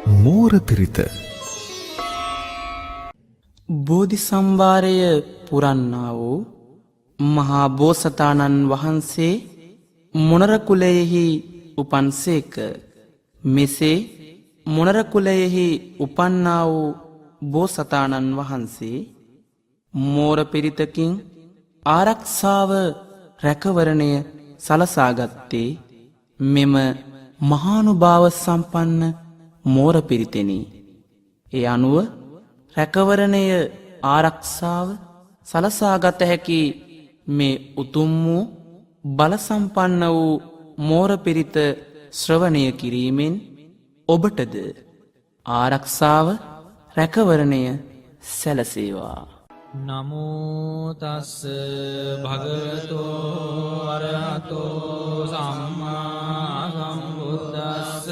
මෝර පිරිත. බෝධි සම්භාරය පුරන්නා වූ මහා බෝසතාණන් වහන්සේ මොණර කුලයෙහි උපන්සේක. මෙසේ මොණර කුලයෙහි උපන්නා වූ බෝසතාණන් වහන්සේ මෝර පිරිතකින් ආරක්ෂාව රැකවරණය සලසාගත්තේ මෙම මහානුභාව සම්පන්න මෝර පිරිතෙනි. ඒ අනුව රැකවරණය ආරක්ෂාව සලසාගත හැකි මේ උතුම් වූ බලසම්පන්න වූ මෝර පිරිත ශ්‍රවණය කිරීමෙන් ඔබටද ආරක්ෂාව රැකවරණය සැලසේවා. නමෝ තස්ස භගවතෝ අරහතෝ සම්මා සම්බුද්දස්ස.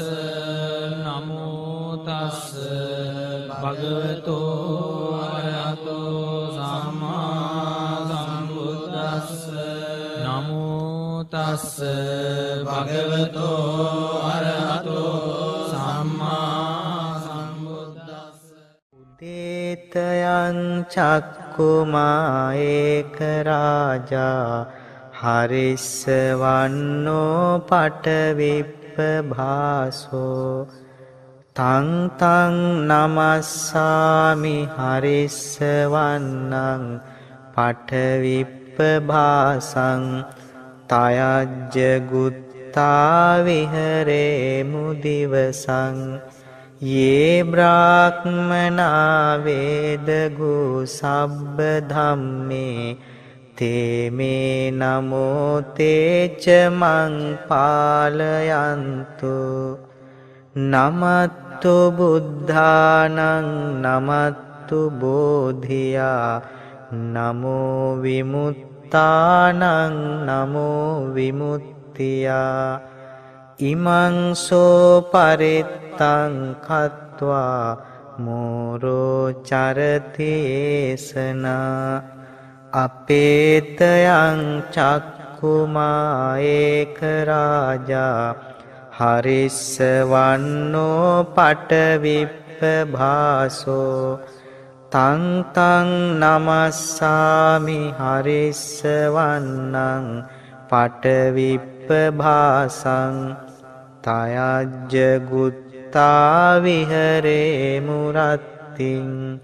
නමෝ තස්ස භගවතෝ අරහතෝ සම්මා සම්බුද්දස්ස. නමෝ තස්ස භගවතෝ අරහතෝ සම්මා සම්බුද්දස්ස. දේතයං චක්කුමා ඒක රාජා හරිස්සවන්නෝ පටවිප්ප භාසෝ. තං තං නමස්සාමි හරිස්සවන්නං පටවිප්ප භාසං. තයජ්ජ ගුත්තා විහරේ මුදිවසං. යේ බ්‍රාහ්මනා වේදගු සබ්බ ධම්මේ තේමේ නමෝ තේච මං පාලයන්තු. නමත්තු බුද්ධානං නමත්තු බෝධියා නමෝ විමුත්තානං නමෝ විමුත්තියා. ඉමං සෝ පරිත්තං කତ୍වා මෝරෝ චරතේසනා. අපේතයං චක්කුමා ඒක රාජා හරිස්සවන්නෝ පටවිප්ප භාසෝ. තං තං නමස්සාමි හරිස්සවන්නං පටවිප්ප භාසං. තයජ්ජ ගුත්තා විහරේ මුරත්තිං.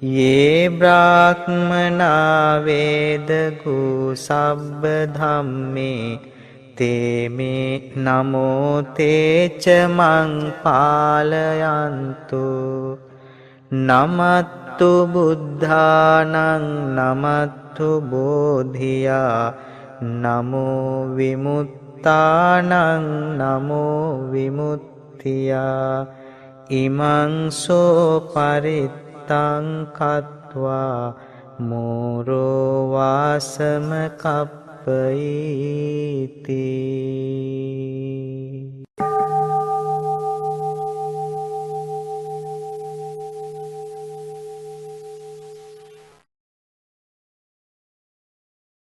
යේ බ්‍රාහ්මනා වේදගු සබ්බ ධම්මේ තේමේ නමෝ තේච මං පාලයන්තු. නමත්තු බුද්ධානං නමත්තු බෝධියා නමෝ විමුත්තානං නමෝ විමුත්තියා. ඉමං සෝ පරිත්තං කତ୍වා මෝරෝ වාසම කප්පයිති.